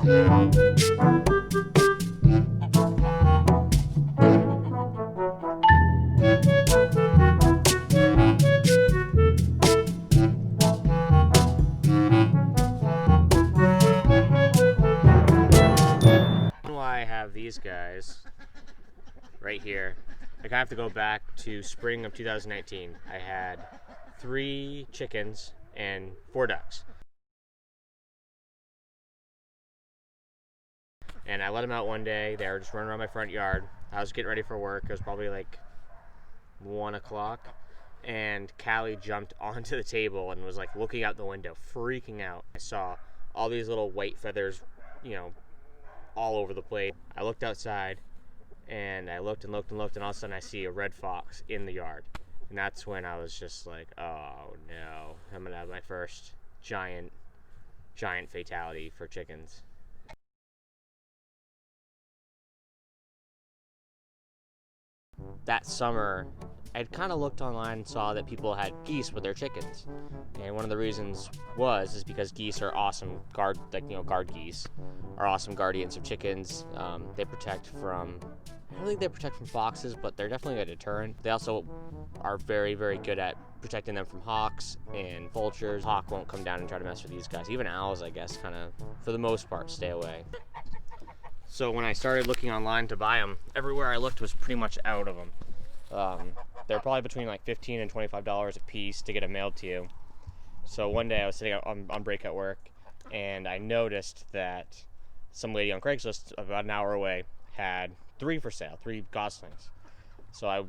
Why I have these guys right here, I kind of have to go back to spring of 2019. I had 3 chickens and 4 ducks. And I let them out one day. They were just running around my front yard. I was getting ready for work. It was probably like 1 o'clock. And Callie jumped onto the table and was like looking out the window, freaking out. I saw all these little white feathers, you know, all over the place. I looked outside and I looked and looked and looked, and all of a sudden I see a red fox in the yard. And that's when I was just like, oh no, I'm gonna have my first giant fatality for chickens. That summer, I'd kind of looked online and saw that people had geese with their chickens, and one of the reasons is because geese are awesome guard geese are awesome guardians of chickens. They protect from, I don't think they protect from foxes, but they're definitely a deterrent. They also are very, very good at protecting them from hawks and vultures. Hawk won't come down and try to mess with these guys. Even owls, I guess, kind of, for the most part, stay away. So when I started looking online to buy them, everywhere I looked was pretty much out of them. They're probably between like $15 and $25 a piece to get them mailed to you. So one day I was sitting on break at work, and I noticed that some lady on Craigslist about an hour away had 3 for sale, 3 goslings. So I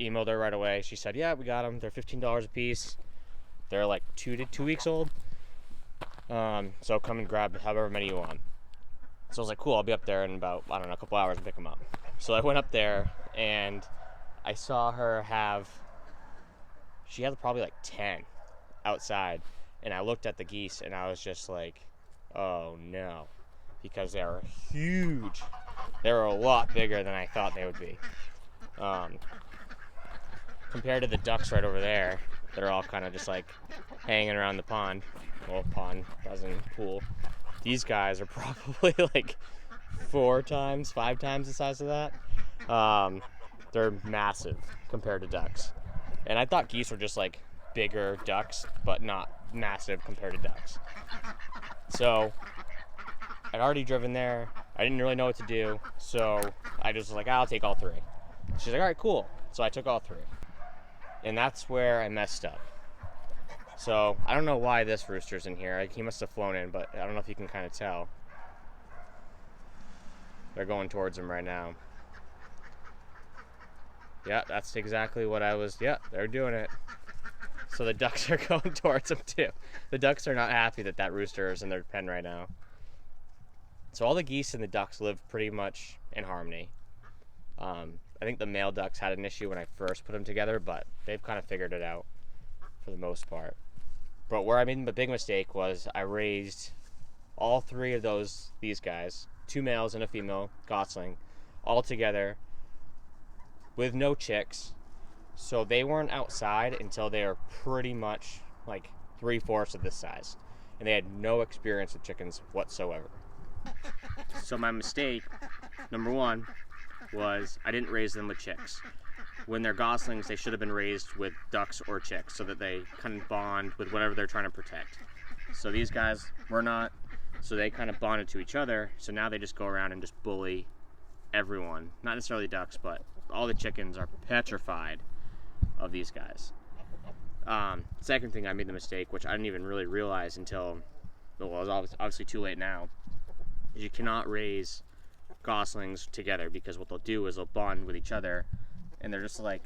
emailed her right away. She said, yeah, we got them. They're $15 a piece. They're like 2 weeks old. So come and grab however many you want. So I was like, cool, I'll be up there in about, I don't know, a couple hours and pick them up. So I went up there and I saw her she had probably like 10 outside. And I looked at the geese and I was just like, oh no, because they were huge. They were a lot bigger than I thought they would be. Compared to the ducks right over there, that are all kind of just like hanging around the pond. Well, pond, as in pool. These guys are probably like 4 times, 5 times the size of that. They're massive compared to ducks. And I thought geese were just like bigger ducks, but not massive compared to ducks. So I'd already driven there. I didn't really know what to do. So I just was like, I'll take all 3. She's like, all right, cool. So I took all 3. And that's where I messed up. So I don't know why this rooster's in here. He must have flown in, but I don't know if you can kind of tell. They're going towards him right now. Yeah, that's exactly what I was. Yeah, they're doing it. So the ducks are going towards him too. The ducks are not happy that rooster is in their pen right now. So all the geese and the ducks live pretty much in harmony. I think the male ducks had an issue when I first put them together, but they've kind of figured it out for the most part. But where I made the big mistake was I raised all 3 of these guys, 2 males and a female gosling, all together with no chicks. So they weren't outside until they were pretty much like 3/4 of this size. And they had no experience with chickens whatsoever. So my mistake, number 1, was I didn't raise them with chicks. When they're goslings, they should have been raised with ducks or chicks so that they kind of bond with whatever they're trying to protect. So these guys were not, so they kind of bonded to each other. So now they just go around and just bully everyone. Not necessarily ducks, but all the chickens are petrified of these guys. Second thing I made the mistake, which I didn't even really realize until, well, it was obviously too late now, is you cannot raise goslings together, because what they'll do is they'll bond with each other, and they're just like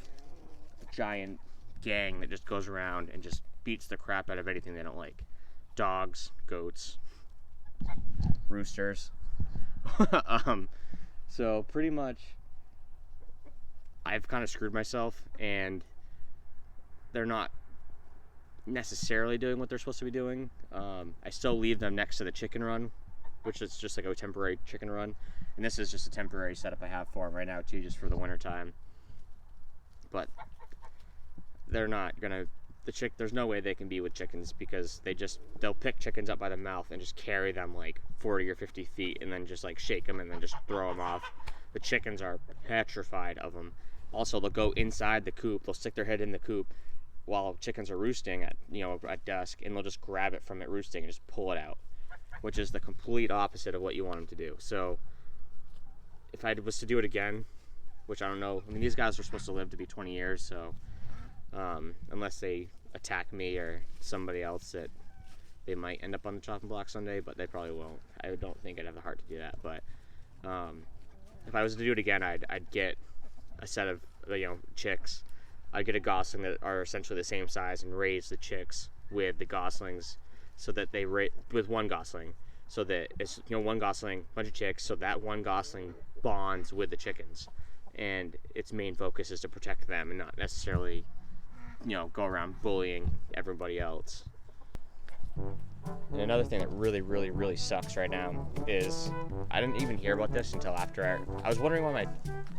a giant gang that just goes around and just beats the crap out of anything they don't like. Dogs, goats, roosters. So pretty much I've kind of screwed myself, and they're not necessarily doing what they're supposed to be doing. I still leave them next to the chicken run, which is just like a temporary chicken run. And this is just a temporary setup I have for them right now too, just for the winter time. But they're there's no way they can be with chickens, because they'll pick chickens up by the mouth and just carry them like 40 or 50 feet and then just like shake them and then just throw them off. The chickens are petrified of them. Also, they'll go inside the coop, they'll stick their head in the coop while chickens are roosting at dusk, and they'll just grab it from it roosting and just pull it out, which is the complete opposite of what you want them to do. So if I was to do it again, which I don't know, I mean, these guys are supposed to live to be 20 years, so unless they attack me or somebody else, that they might end up on the chopping block someday, but they probably won't. I don't think I'd have the heart to do that. But if I was to do it again, I'd get a set of chicks. I'd get a gosling that are essentially the same size and raise the chicks with the goslings, so that they with one gosling, so that it's one gosling, bunch of chicks, so that one gosling bonds with the chickens, and its main focus is to protect them and not necessarily go around bullying everybody else. And another thing that really, really, really sucks right now is I didn't even hear about this until after I was wondering why my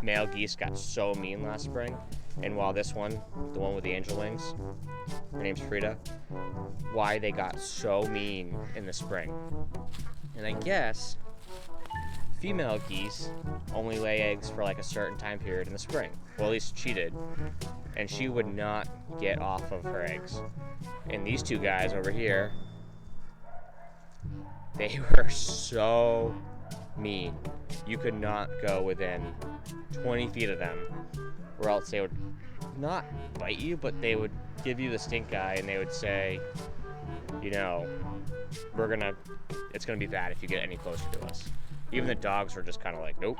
male geese got so mean last spring, and while this one, the one with the angel wings, her name's Frida, why they got so mean in the spring. And I guess female geese only lay eggs for like a certain time period in the spring. Well, at least she did. And she would not get off of her eggs. And these two guys over here, they were so mean. You could not go within 20 feet of them, or else they would not bite you, but they would give you the stink eye, and they would say, it's gonna be bad if you get any closer to us. Even the dogs were just kind of like, nope.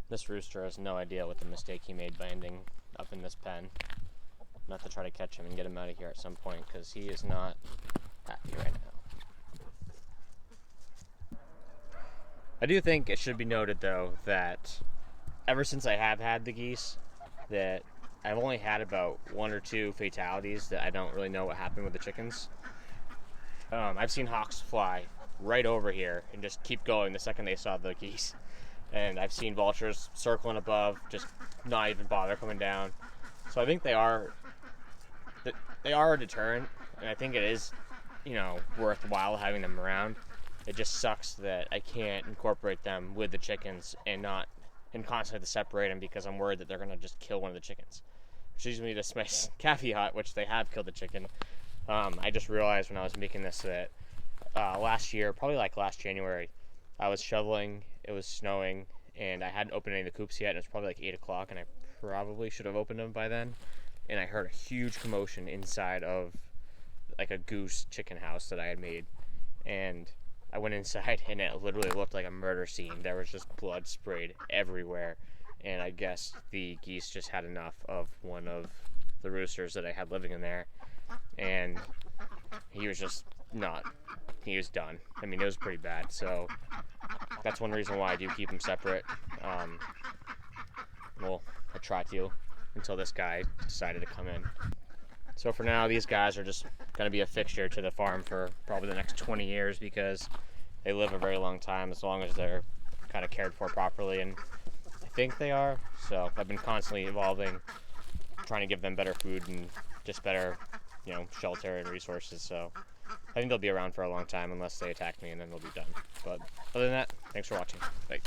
This rooster has no idea what the mistake he made by ending up in this pen. Not to try to catch him and get him out of here at some point, because he is not happy right now. I do think it should be noted, though, that ever since I have had the geese, that I've only had about 1 or 2 fatalities that I don't really know what happened with the chickens. I've seen hawks fly right over here and just keep going the second they saw the geese. And I've seen vultures circling above, just not even bother coming down. So I think they are a deterrent, and I think it is, worthwhile having them around. It just sucks that I can't incorporate them with the chickens and constantly have to separate them, because I'm worried that they're gonna just kill one of the chickens. Which leads me to my caveat, which they have killed the chicken. I just realized when I was making this that last year, probably like last January, I was shoveling, it was snowing, and I hadn't opened any of the coops yet, and it was probably like 8 o'clock, and I probably should have opened them by then. And I heard a huge commotion inside of like a goose chicken house that I had made. And I went inside, and it literally looked like a murder scene. There was just blood sprayed everywhere. And I guess the geese just had enough of one of the roosters that I had living in there. And he was just he was done. I mean, it was pretty bad. So that's one reason why I do keep them separate. I try to, until this guy decided to come in. So for now, these guys are just going to be a fixture to the farm for probably the next 20 years, because they live a very long time as long as they're kind of cared for properly, and I think they are. So I've been constantly evolving, trying to give them better food and just better, shelter and resources. So I think they'll be around for a long time unless they attack me, and then they'll be done. But other than that, thanks for watching. Bye.